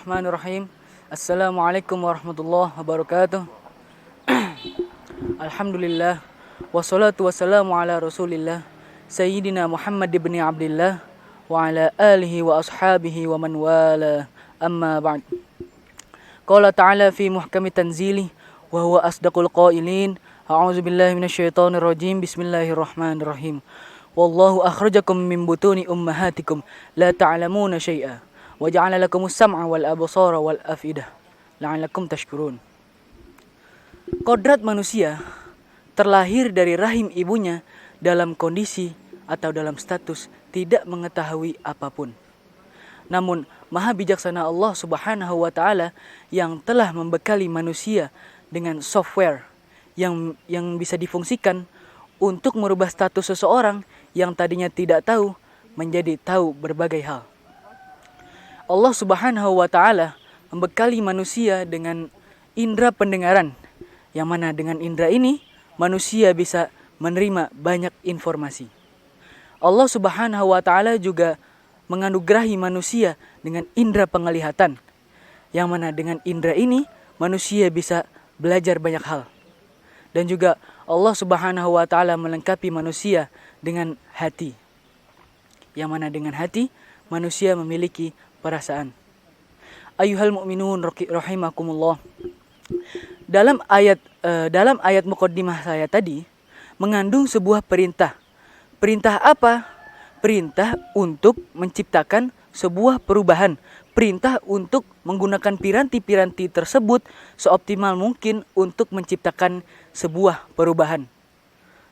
Bismillahirrahmanirrahim. Assalamualaikum warahmatullahi wabarakatuh. Alhamdulillah. Wassalatu wassalamu ala rasulillah Sayyidina Muhammad ibn Abdillah wa ala alihi wa ashabihi wa man wala. Amma ba'd. Qala ta'ala fi muhkami tanzili wa huwa asdaqul qailin. A'udzu billahi minasyaitonir rajim. Bismillahirrahmanirrahim. Wallahu akhrajakum min butuni ummahatikum la ta'lamuna syai'a wa ja'ala lakumus sam'a wal absara wal afidah la'allakum tashkurun. Kodrat manusia terlahir dari rahim ibunya dalam kondisi atau dalam status tidak mengetahui apapun. Namun maha bijaksana Allah Subhanahu wa taala yang telah membekali manusia dengan software yang bisa difungsikan untuk merubah status seseorang yang tadinya tidak tahu menjadi tahu berbagai hal. Allah Subhanahu wa taala membekali manusia dengan indera pendengaran, yang mana dengan indera ini manusia bisa menerima banyak informasi. Allah Subhanahu wa taala juga menganugerahi manusia dengan indera penglihatan, yang mana dengan indera ini manusia bisa belajar banyak hal. Dan juga Allah Subhanahu wa taala melengkapi manusia dengan hati, yang mana dengan hati manusia memiliki perasaan. Ayyuhal mu'minun rahimakumullah. Dalam ayat muqaddimah saya tadi mengandung sebuah perintah. Perintah apa? Perintah untuk menciptakan sebuah perubahan. Perintah untuk menggunakan piranti-piranti tersebut seoptimal mungkin untuk menciptakan sebuah perubahan.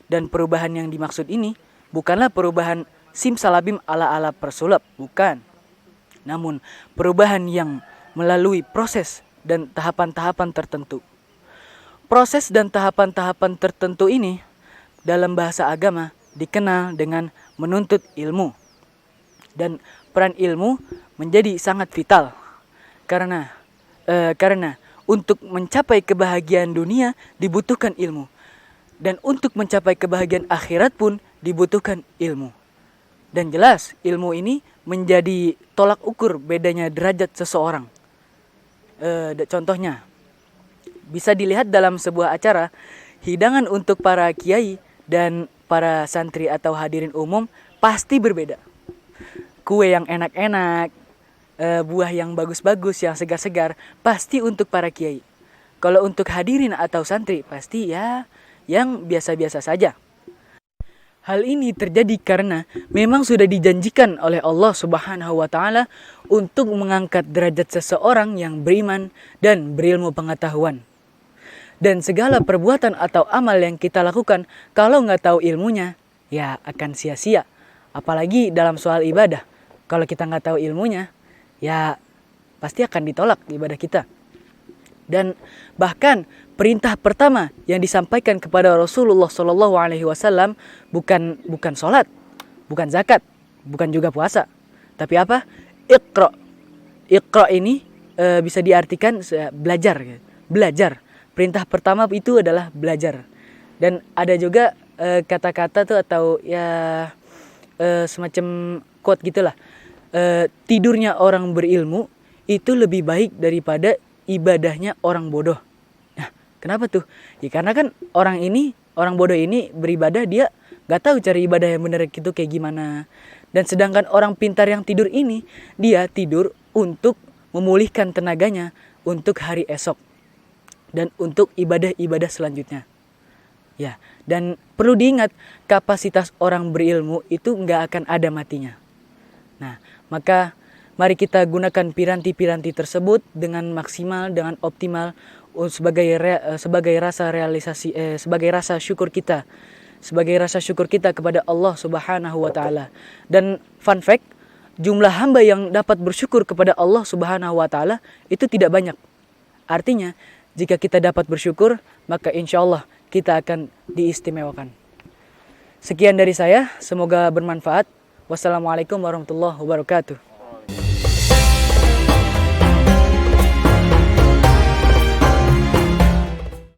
Dan perubahan yang dimaksud ini bukanlah perubahan simsalabim ala-ala persulap, bukan. Namun perubahan yang melalui proses dan tahapan-tahapan tertentu. Proses dan tahapan-tahapan tertentu ini dalam bahasa agama dikenal dengan menuntut ilmu. Dan peran ilmu menjadi sangat vital. Karena untuk mencapai kebahagiaan dunia dibutuhkan ilmu. Dan untuk mencapai kebahagiaan akhirat pun dibutuhkan ilmu. Dan jelas ilmu ini menjadi tolak ukur bedanya derajat seseorang. Contohnya bisa dilihat dalam sebuah acara hidangan untuk para kiai dan para santri atau hadirin umum pasti berbeda. Kue yang enak-enak, buah yang bagus-bagus, yang segar-segar pasti untuk para kiai. Kalau untuk hadirin atau santri pasti ya yang biasa-biasa saja. Hal ini terjadi karena memang sudah dijanjikan oleh Allah Subhanahu wa taala untuk mengangkat derajat seseorang yang beriman dan berilmu pengetahuan. Dan segala perbuatan atau amal yang kita lakukan kalau nggak tahu ilmunya ya akan sia-sia. Apalagi dalam soal ibadah. Kalau kita nggak tahu ilmunya ya pasti akan ditolak ibadah kita. Dan bahkan perintah pertama yang disampaikan kepada Rasulullah SAW bukan sholat, bukan zakat, bukan juga puasa. Tapi apa? Iqra. Iqra ini bisa diartikan belajar. Belajar. Perintah pertama itu adalah belajar. Dan ada juga kata-kata tuh atau ya semacam quote gitulah. Tidurnya orang berilmu itu lebih baik daripada ibadahnya orang bodoh. Nah, kenapa tuh? Ya karena kan orang bodoh ini beribadah dia gak tahu cari ibadah yang benar itu kayak gimana. Dan sedangkan orang pintar yang tidur ini dia tidur untuk memulihkan tenaganya untuk hari esok dan untuk ibadah-ibadah selanjutnya. Ya, dan perlu diingat kapasitas orang berilmu itu gak akan ada matinya. Nah, maka mari kita gunakan piranti-piranti tersebut dengan maksimal, dengan optimal sebagai rasa syukur kita. Sebagai rasa syukur kita kepada Allah Subhanahu wa taala. Dan fun fact, jumlah hamba yang dapat bersyukur kepada Allah Subhanahu wa taala itu tidak banyak. Artinya, jika kita dapat bersyukur, maka insyaallah kita akan diistimewakan. Sekian dari saya, semoga bermanfaat. Wassalamualaikum warahmatullahi wabarakatuh.